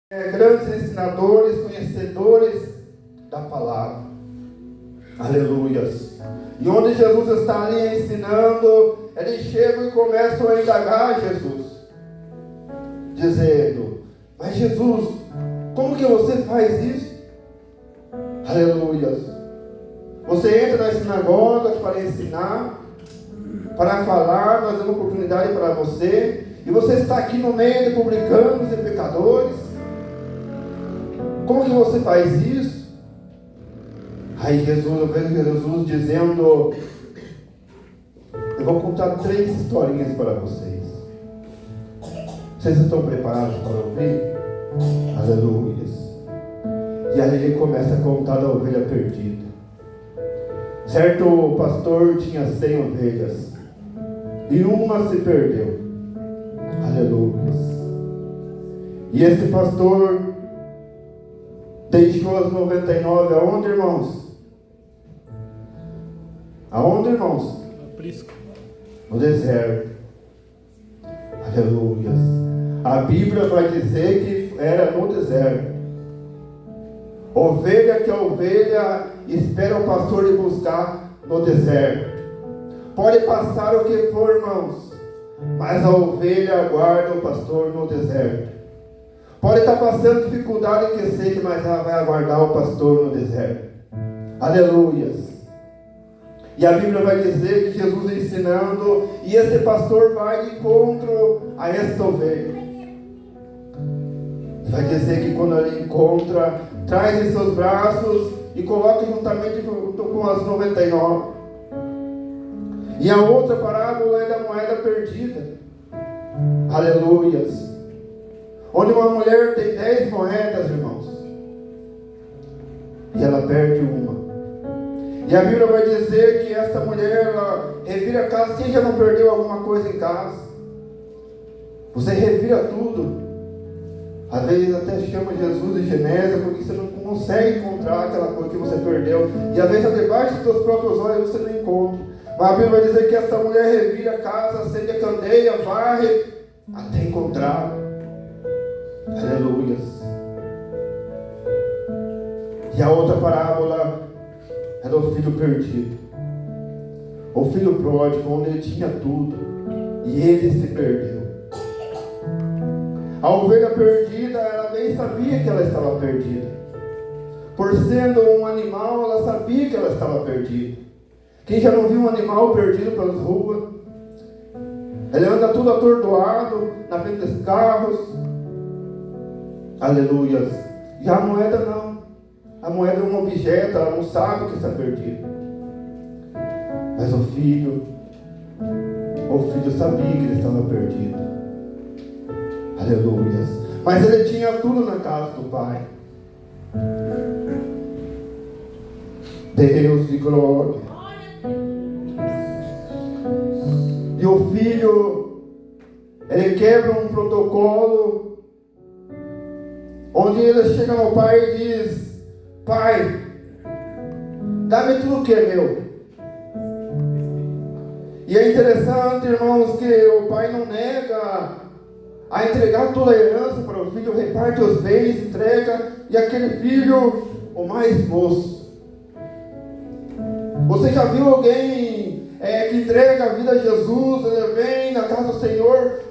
grandes ensinadores, conhecedores da palavra. Aleluias. E onde Jesus está ali ensinando, eles chegam e começam a indagar Jesus, dizendo: mas Jesus, como que você faz isso? Aleluias. Você entra nas sinagogas para ensinar, para falar, nós damos oportunidade para você, e você está aqui no meio de publicanos e pecadores. Como que você faz isso? Aí eu vejo Jesus dizendo: eu vou contar 3 historinhas para vocês. Vocês estão preparados para ouvir? Aleluia. E aí ele começa a contar da ovelha perdida. Certo pastor tinha 100 ovelhas e uma se perdeu. Aleluia. E esse pastor deixou as 99 aonde, irmãos? Aonde, irmãos? No deserto. Aleluia. A Bíblia vai dizer que era no deserto. Ovelha que a ovelha espera o pastor ir buscar no deserto. Pode passar o que for, irmãos, mas a ovelha aguarda o pastor no deserto. Pode estar passando dificuldade que seja, mas ela vai aguardar o pastor no deserto. Aleluias. E a Bíblia vai dizer que Jesus ensinando, e esse pastor vai de encontro a esta ovelha. Vai dizer que quando ele encontra, traz em seus braços e coloca juntamente com as 99. E a outra parábola é da moeda perdida. Aleluias. Onde uma mulher tem 10 moedas, irmãos, e ela perde uma. E a Bíblia vai dizer que essa mulher, ela revira a casa. Quem já não perdeu alguma coisa em casa? Você revira tudo. Às vezes até chama Jesus de Genésio, porque você não consegue encontrar aquela coisa que você perdeu. E às vezes é debaixo dos seus próprios olhos você não encontra. Mas a Bíblia vai dizer que essa mulher revira a casa, acende a candeia, varre, até encontrar. Aleluia. E a outra parábola é do filho perdido. O filho pródigo, onde ele tinha tudo e ele se perdeu. A ovelha perdida, ela bem sabia que ela estava perdida. Por sendo um animal, ela sabia que ela estava perdida. Quem já não viu um animal perdido pelas ruas? Ele anda tudo atordoado na frente dos carros. Aleluias. E a moeda não. A moeda é um objeto, ela não sabe que está perdida. Mas o filho sabia que ele estava perdido. Aleluias. Mas ele tinha tudo na casa do pai. Deus de glória. E o filho, ele quebra um protocolo, onde ele chega ao pai e diz: pai, dá-me tudo que é meu. E é interessante, irmãos, que o pai não nega a entregar toda a herança para o filho, reparte os bens, entrega, e aquele filho, o mais moço. Você já viu alguém que entrega a vida a Jesus, ele vem na casa do Senhor,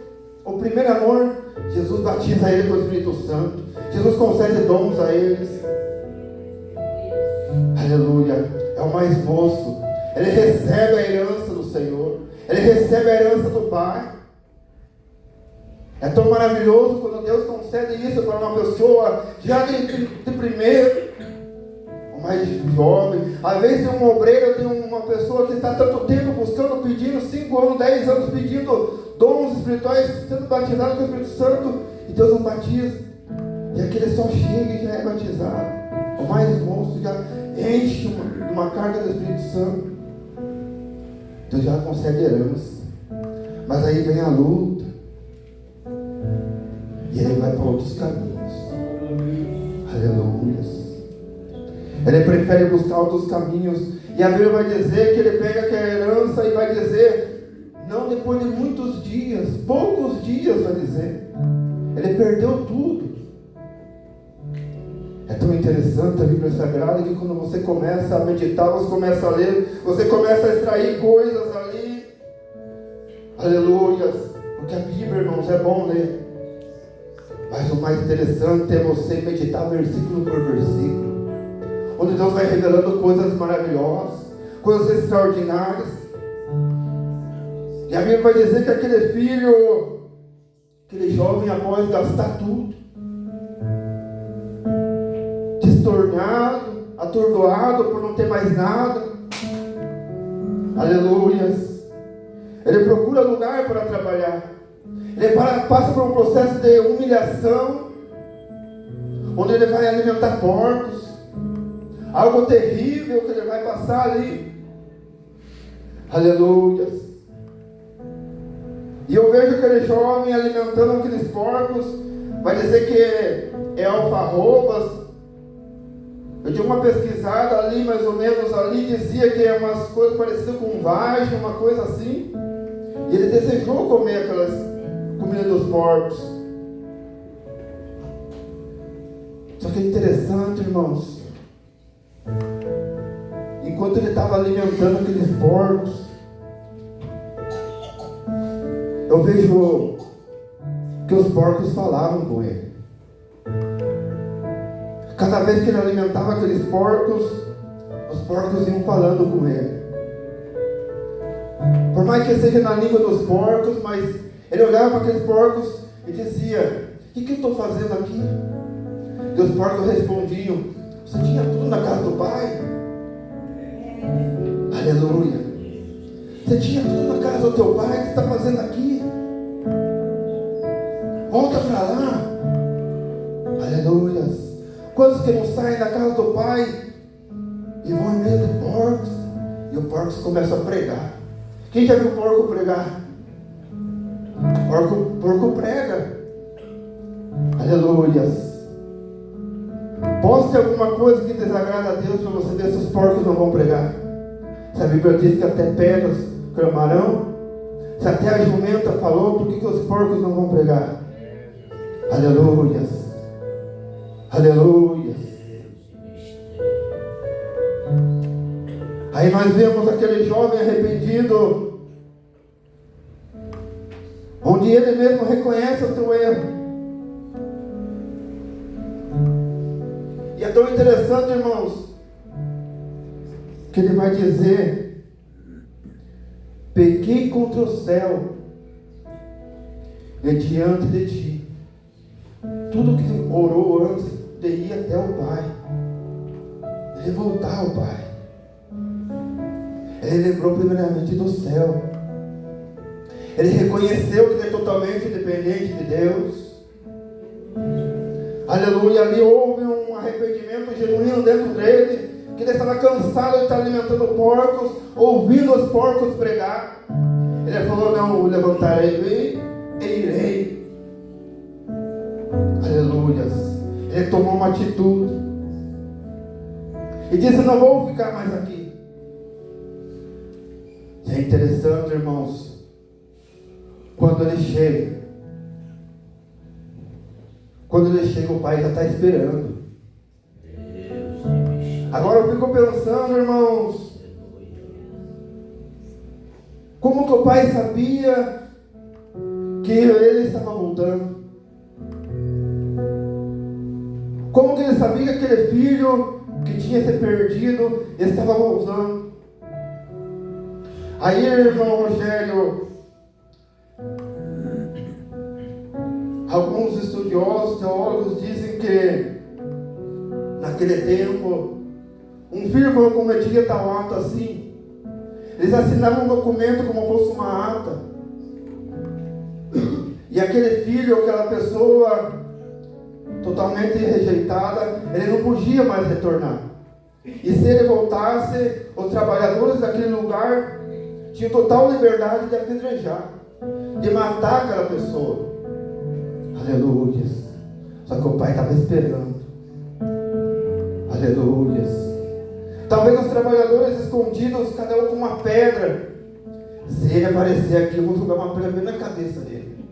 o primeiro amor, Jesus batiza ele com o Espírito Santo, Jesus concede dons a eles. Aleluia. É o mais moço. Ele recebe a herança do Senhor, ele recebe a herança do Pai. É tão maravilhoso quando Deus concede isso para uma pessoa já de primeiro, o mais jovem. Às vezes um obreiro tem uma pessoa que está tanto tempo buscando, pedindo, 5 anos, 10 anos, pedindo dons espirituais, sendo batizado com o Espírito Santo, e Deus não batiza. E aquele só chega e já é batizado. O mais moço já enche uma carga do Espírito Santo. Deus já concede herança. Mas aí vem a luta. E ele vai para outros caminhos. Aleluia. Ele prefere buscar outros caminhos. E a Bíblia vai dizer que ele pega aquela herança e vai dizer, não depois de muitos dias, poucos dias vai dizer, ele perdeu tudo. tão interessante a Bíblia Sagrada que quando você começa a meditar, você começa a ler, você começa a extrair coisas ali. Aleluias. Porque a Bíblia, irmãos, é bom ler. Mas o mais interessante é você meditar versículo por versículo. Onde Deus vai revelando coisas maravilhosas, coisas extraordinárias. E a Bíblia vai dizer que aquele filho, aquele jovem, após gastar tudo, destornado, atordoado por não ter mais nada, aleluias, ele procura lugar para trabalhar. Ele passa por um processo de humilhação, onde ele vai alimentar porcos, algo terrível que ele vai passar ali, aleluias. E eu vejo aquele jovem alimentando aqueles porcos, vai dizer que é alfarrobas. Eu dei uma pesquisada ali, mais ou menos ali, dizia que é umas coisas parecidas com vagem, uma coisa assim. E ele desejou comer aquelas comidas dos porcos. Só que é interessante, irmãos. Enquanto ele estava alimentando aqueles porcos, eu vejo que os porcos falavam com ele. Cada vez que ele alimentava aqueles porcos, os porcos iam falando com ele. Por mais que seja na língua dos porcos, mas ele olhava para aqueles porcos e dizia: o que eu estou fazendo aqui? E os porcos respondiam: você tinha tudo na casa do pai? Aleluia. Você tinha tudo na casa do teu pai, o que você está fazendo aqui? Volta para lá. Aleluia. Quantos que não saem da casa do pai e vão em meio de porcos, e os porcos começam a pregar? Quem já viu porco pregar? Porco prega. Aleluias. Poste alguma coisa que desagrada a Deus para você ver se os porcos não vão pregar. Se a Bíblia diz que até pedras clamarão, se até a jumenta falou, por que os porcos não vão pregar? Aleluias. Aleluia. Aí nós vemos aquele jovem arrependido, onde ele mesmo reconhece o seu erro. E é tão interessante, irmãos, que ele vai dizer: pequei contra o céu e diante de ti. Tudo que orou antes de ir até o Pai, ele voltar ao Pai, ele lembrou primeiramente do céu. Ele reconheceu que ele é totalmente dependente de Deus. Aleluia. Ali houve um arrependimento genuíno dentro dele, que ele estava cansado de estar alimentando porcos, ouvindo os porcos pregar. Ele falou: não, eu levantarei e irei. Aleluias. Ele tomou uma atitude e disse: não vou ficar mais aqui. E é interessante, irmãos, quando ele chega, o pai já está esperando. Agora eu fico pensando, irmãos, como que o pai sabia que ele estava voltando? Como que ele sabia que aquele filho que tinha se perdido estava voltando? Aí, irmão Rogério, alguns estudiosos, teólogos dizem que naquele tempo, um filho quando cometia tal ato assim, eles assinavam um documento como fosse uma ata. E aquele filho, aquela pessoa totalmente rejeitada, ele não podia mais retornar. E se ele voltasse, os trabalhadores daquele lugar tinham total liberdade de apedrejar, de matar aquela pessoa. Aleluia. Só que o pai estava esperando. Aleluia. Talvez os trabalhadores escondidos, cada um com uma pedra. Se ele aparecer aqui, eu vou jogar uma pedra bem na cabeça dele.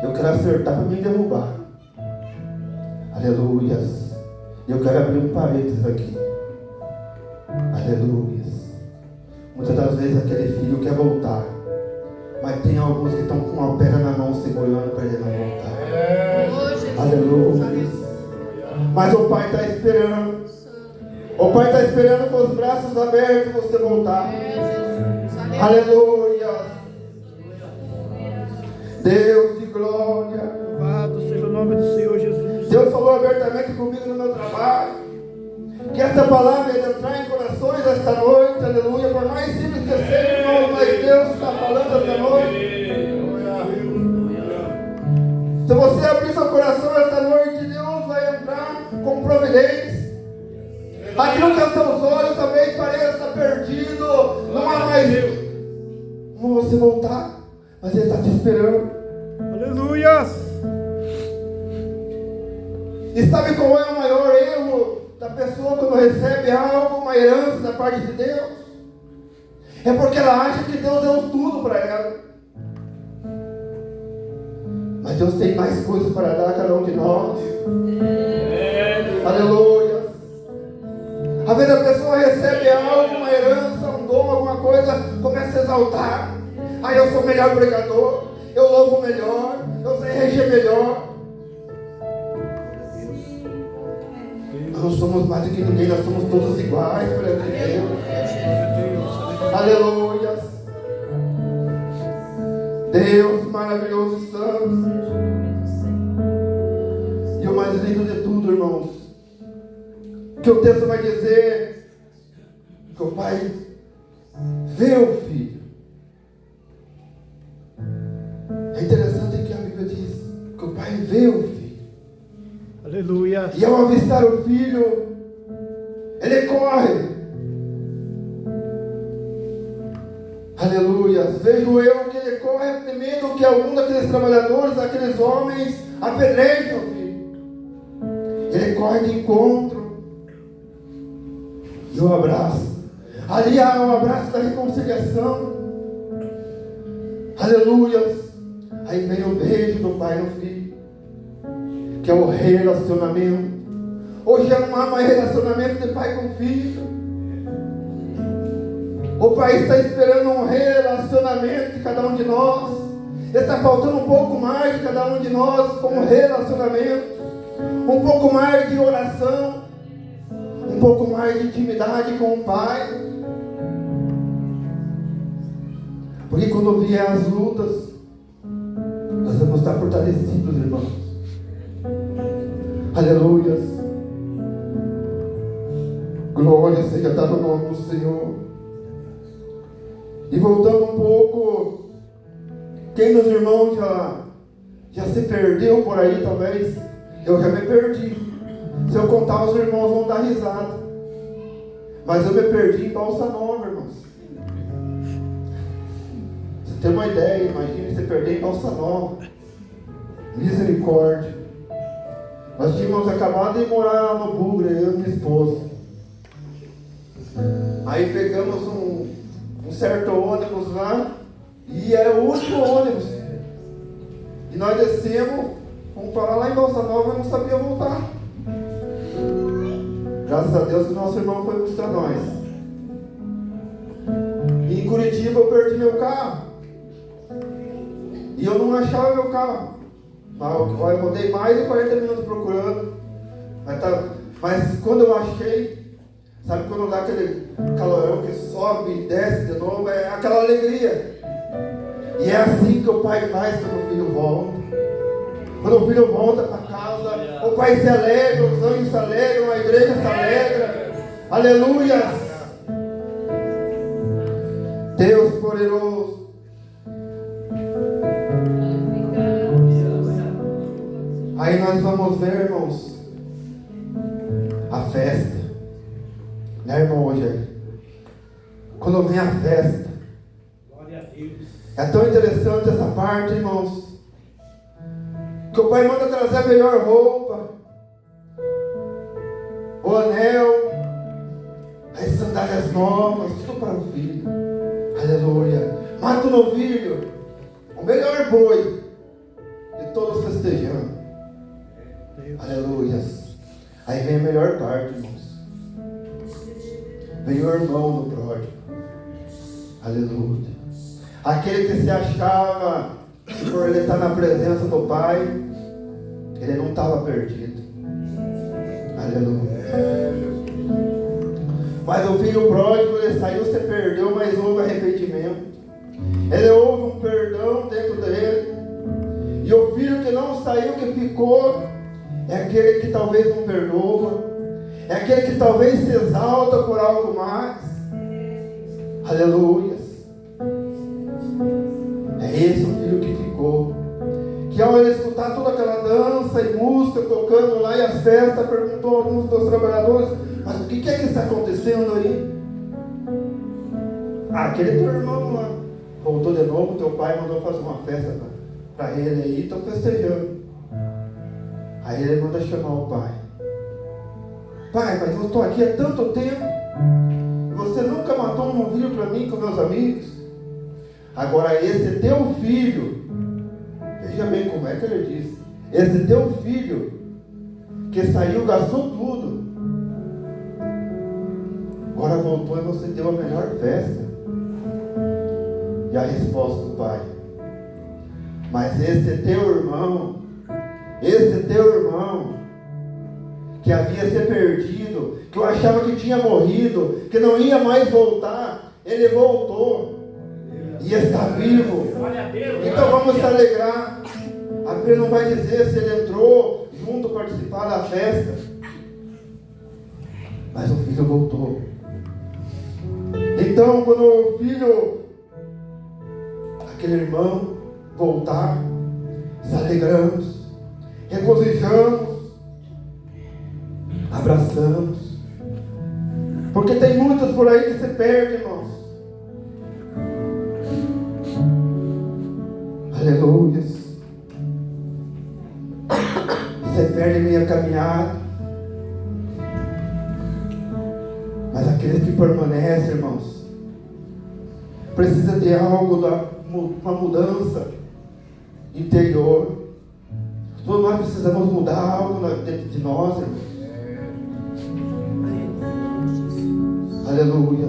Eu quero acertar para me derrubar. Aleluia. E eu quero abrir um parênteses aqui. Aleluia. Muitas das vezes aquele filho quer voltar, mas tem alguns que estão com uma pedra na mão segurando para ele não voltar. Aleluia. Mas o pai está esperando. O pai está esperando com os braços abertos você voltar. Aleluia. Deus de glória. Louvado seja o nome do Senhor Jesus. Deus falou abertamente comigo no meu trabalho. Que essa palavra ia entrar em corações esta noite, aleluia. Por mais simples que seja, irmãos, mas Deus está falando esta noite. Se você abrir seu coração esta noite, Deus vai entrar com providência. Aquilo que aos seus olhos talvez pareça perdido, não há mais como você voltar, mas Ele está te esperando. Aleluia. E sabe qual é o maior erro da pessoa quando recebe algo, uma herança da parte de Deus? É porque ela acha que Deus deu tudo para ela. Mas Deus tem mais coisas para dar a cada um de nós. Aleluia. Às vezes a pessoa recebe algo, uma herança, um dom, alguma coisa, começa a se exaltar. Ah, eu sou o melhor pregador, eu louvo melhor, eu sei reger melhor. Nós não somos mais do que ninguém, nós somos todos iguais perante Deus. Aleluia. Deus maravilhoso estamos. E o mais lindo de tudo, irmãos, que o texto vai dizer que o pai vê o filho. É interessante que a Bíblia diz que o pai vê o filho. Aleluia. E ao avistar o filho, ele corre. Aleluia. Vejo eu que ele corre temendo que algum daqueles trabalhadores, aqueles homens, apedrejem o filho. Ele corre de encontro e o abraço. Ali há o abraço da reconciliação. Aleluia. Aí vem o beijo do pai no filho, que é o relacionamento. Hoje já não há mais relacionamento de pai com filho. O pai está esperando um relacionamento de cada um de nós. Está faltando um pouco mais de cada um de nós como relacionamento. Um pouco mais de oração. Um pouco mais de intimidade com o pai. Porque quando vier as lutas, nós vamos estar fortalecidos, irmãos. Aleluia. Glória seja dada ao nome do Senhor. E voltando um pouco, quem dos irmãos já se perdeu por aí, talvez? Eu já me perdi. Se eu contar, os irmãos vão dar risada. Mas eu me perdi em Balsa Nova, irmãos. Você tem uma ideia, imagine você perder em Balsa Nova. Misericórdia. Nós tínhamos acabado de morar no Bugre, eu e minha esposa. Aí pegamos um certo ônibus lá, e era o último ônibus. E nós descemos, fomos parar lá em Balsa Nova e não sabia voltar. Graças a Deus que nosso irmão foi buscar nós. E em Curitiba eu perdi meu carro. E eu não achava meu carro. Eu rodei mais de 40 minutos procurando. Mas quando eu achei, sabe quando dá aquele calorão que sobe e desce de novo, é aquela alegria. E é assim que o pai faz quando o filho volta. Quando o filho volta para casa, o pai se alegra, os anjos se alegram, a igreja se alegra. Aleluia! Deus poderoso. Aí nós vamos ver, irmãos, a festa. Né, irmão Rogério? Quando vem a festa. Glória a Deus. É tão interessante essa parte, irmãos, que o pai manda trazer a melhor roupa, o anel, as sandálias novas, tudo para o filho. Aleluia. Mata o novilho, o melhor boi, e todos festejando. Aleluia. Aí vem a melhor parte, irmãos. Vem o irmão do pródigo. Aleluia. Aquele que se achava, por ele estar na presença do Pai, ele não estava perdido. Aleluia. Mas o filho pródigo, ele saiu, se perdeu, mas houve arrependimento. Ele houve um perdão dentro dele. E o filho que não saiu, que ficou, é aquele que talvez não perdoa. É aquele que talvez se exalta por algo mais. Aleluia. É esse o filho que ficou. Que ao ele escutar toda aquela dança e música tocando lá e as festas, perguntou a alguns dos trabalhadores: mas o que é que está acontecendo aí? Aquele teu irmão lá voltou de novo, teu pai mandou fazer uma festa para ele aí, estão festejando. Aí ele manda chamar o pai. Pai, mas eu estou aqui há tanto tempo, você nunca matou um novilho para mim com meus amigos. Agora esse teu filho, veja bem como é que ele disse, esse teu filho que saiu, gastou tudo, agora voltou e você deu a melhor festa. E a resposta do pai: mas esse teu irmão, que havia se perdido, que eu achava que tinha morrido, que não ia mais voltar, ele voltou e está vivo. Então vamos se alegrar. A Bíblia não vai dizer se ele entrou junto participar da festa, mas o filho voltou. Então quando o filho, aquele irmão, voltar, se alegramos, regozijamos, abraçamos, porque tem muitos por aí que se perdem, irmãos. Aleluia. Você perde meia caminhada, mas aqueles que permanecem, irmãos, precisa de algo, uma mudança interior. Todos nós precisamos mudar algo dentro de nós, irmãos. Aleluia.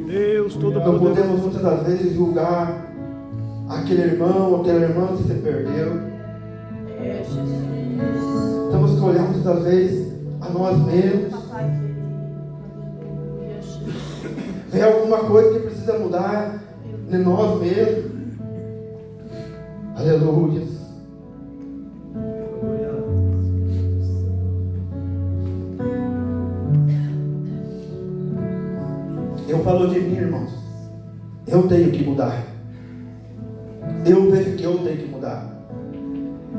Deus todo Não poderoso. podemos muitas das vezes julgar aquele irmão, aquela irmã que se perdeu. Temos que olhar muitas das vezes a nós mesmos. Vem alguma coisa que precisa mudar em nós mesmos. Aleluia. Eu falo de mim, irmãos. Eu tenho que mudar. Eu vejo que eu tenho que mudar.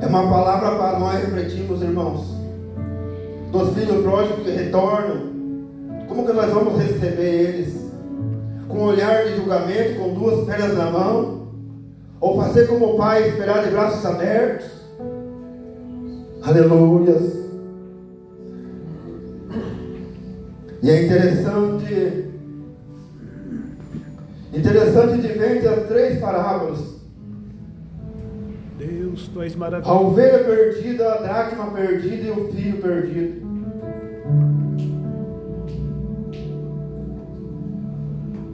É uma palavra para nós refletirmos, irmãos. Dos filhos pródigos que retornam. Como que nós vamos receber eles? Com um olhar de julgamento, com duas pedras na mão? Ou fazer como o pai, esperar de braços abertos? Aleluia. E é interessante de ver entre as três parábolas: Deus, tu és maravilhoso. a ovelha perdida, a dracma perdida e o filho perdido.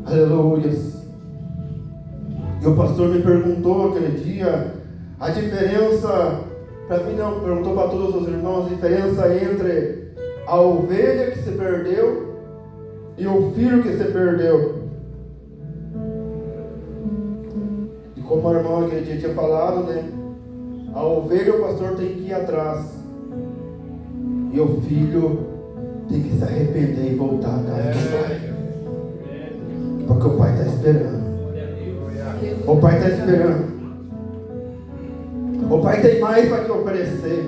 Aleluia. E o pastor me perguntou aquele dia a diferença, para mim não, perguntou para todos os irmãos, a diferença entre a ovelha que se perdeu e o filho que se perdeu. E como a irmã aquele dia tinha falado, né? A ovelha, o pastor tem que ir atrás, e o filho tem que se arrepender e voltar à casa do pai, porque o pai está esperando. O pai está esperando. O pai tem mais para te oferecer.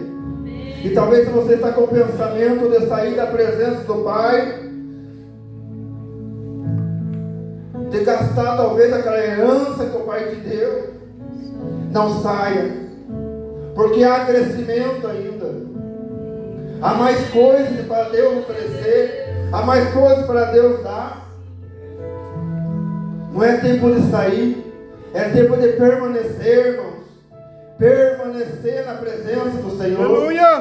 E talvez você está com o pensamento de sair da presença do pai, de gastar talvez aquela herança que o pai te deu. Não saia, porque há crescimento ainda. Há mais coisas para Deus oferecer, há mais coisas para Deus dar. Não é tempo de sair, é tempo de permanecer, irmãos. Permanecer na presença do Senhor. Aleluia.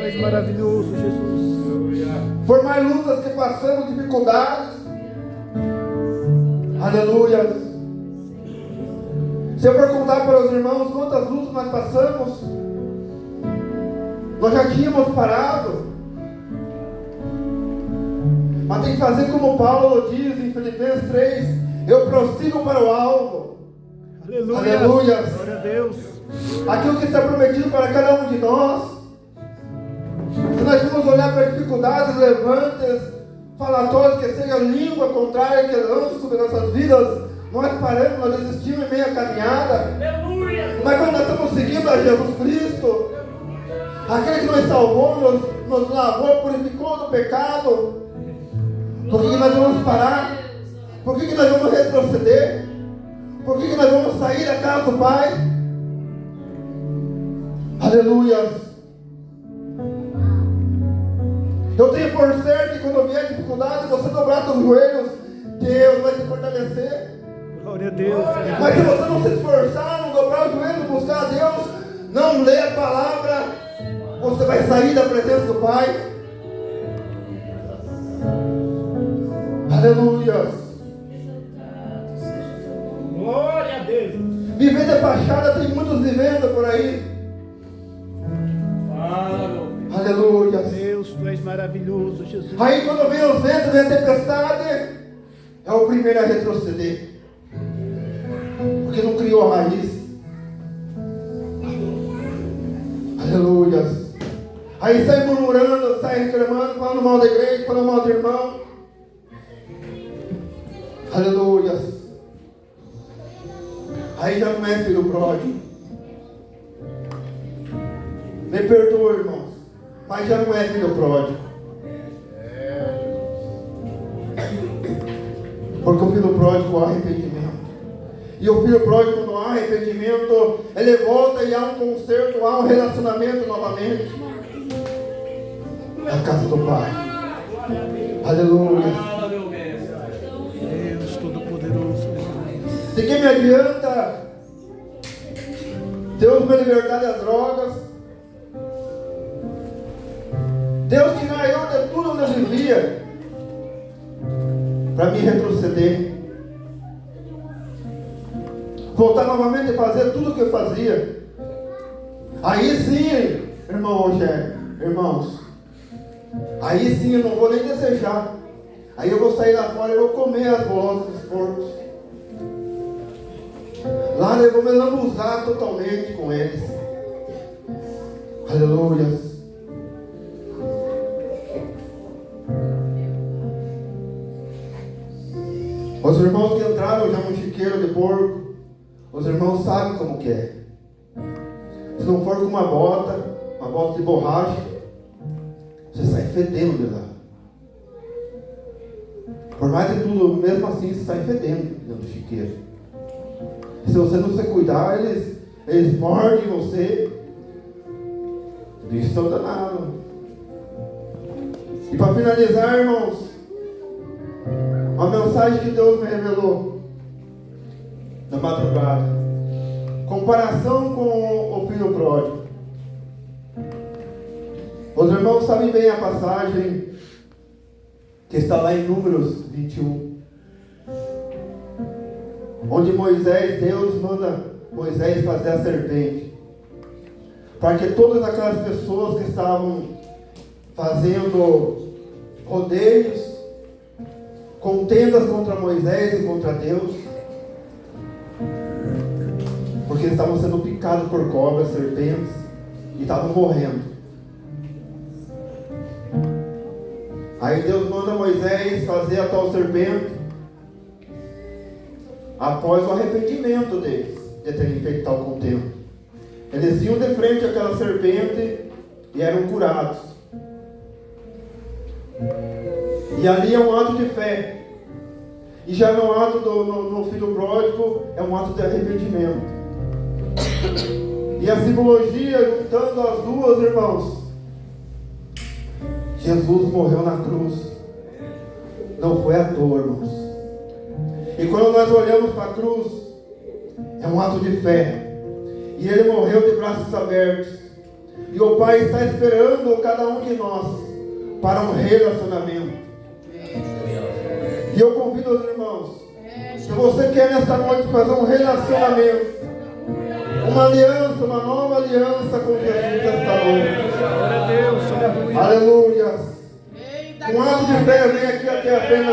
Tu és maravilhoso, Jesus. Por mais lutas que passamos, dificuldades. Aleluia. Se eu for contar para os irmãos quantas lutas nós passamos, nós já tínhamos parado. Mas tem que fazer como Paulo diz em Filipenses 3: eu prossigo para o alvo. Aleluia. Aleluia. Glória a Deus. Aquilo que está prometido para cada um de nós. Se nós vamos olhar para dificuldades levantes, falatórios, que seja língua contrária que lança sobre nossas vidas, nós paramos, nós desistimos em meio à caminhada. Mas quando nós estamos seguindo a Jesus Cristo, aquele que nos salvou, nos lavou, purificou do pecado, por que nós vamos parar? Por que nós vamos retroceder? Por que nós vamos sair da casa do Pai? Aleluia. Eu tenho por certo que quando vier dificuldade, você dobrar seus joelhos, Deus vai te fortalecer. Glória a Deus. Mas se você não se esforçar, não dobrar os joelhos, buscar a Deus, não ler a palavra, você vai sair da presença do Pai. Aleluia. Glória a Deus. Viver de fachada, tem muitos vivendo por aí. Aleluia. Deus, Tu és maravilhoso, Jesus. Aí quando vem o vento, vem a tempestade, é o primeiro a retroceder. Porque não criou raiz. Aleluia. Aí sai murmurando, sai reclamando, falando mal da igreja, falando mal do irmão. Aleluia. Aí já não é filho pródigo. Me perdoa, irmãos, mas já não é filho pródigo. Porque o filho pródigo há arrependimento. E o filho pródigo, quando há arrependimento, ele volta e há um conserto, há um relacionamento novamente. Na casa do Pai. Aleluia. Deus Todo-Poderoso. De que me adianta Deus me libertar das drogas? Deus tirar eu de tudo onde eu vivia, para me retroceder, voltar novamente a fazer tudo o que eu fazia. Aí sim, irmão Rogério, irmãos, aí sim eu não vou nem desejar. Aí eu vou sair lá fora e vou comer as bolosas dos porcos. Lá eu vou me lambuzar totalmente com eles. Aleluia. Os irmãos que entraram já no chiqueiro de porco, os irmãos sabem como que é. Se não for com uma bota de borracha, você sai fedendo de lá. Por mais de tudo, mesmo assim, você sai fedendo dentro do chiqueiro. Se você não se cuidar, eles mordem você. Bicho estão danados. E para finalizar, irmãos, uma mensagem que Deus me revelou na madrugada. Comparação com o filho pródigo. Os irmãos sabem bem a passagem que está lá em Números 21. Onde Deus manda Moisés fazer a serpente. Para que todas aquelas pessoas que estavam fazendo rodeios, contendas contra Moisés e contra Deus, porque eles estavam sendo picados por cobras, serpentes, e estavam morrendo. Aí Deus manda Moisés fazer a tal serpente, após o arrependimento deles, de terem feito tal contenda. Eles iam de frente àquela serpente e eram curados. E ali é um ato de fé. E já no ato no filho pródigo é um ato de arrependimento. E a simbologia, juntando as duas, irmãos, Jesus morreu na cruz. Não foi à toa, irmãos. E quando nós olhamos para a cruz, é um ato de fé. E ele morreu de braços abertos, E o Pai está esperando cada um de nós para um relacionamento. E eu convido os irmãos, se você quer nesta noite fazer um relacionamento, uma aliança, uma nova aliança com Jesus esta noite. Glória a Deus. Aleluia. Um ato de fé, vem aqui até a frente.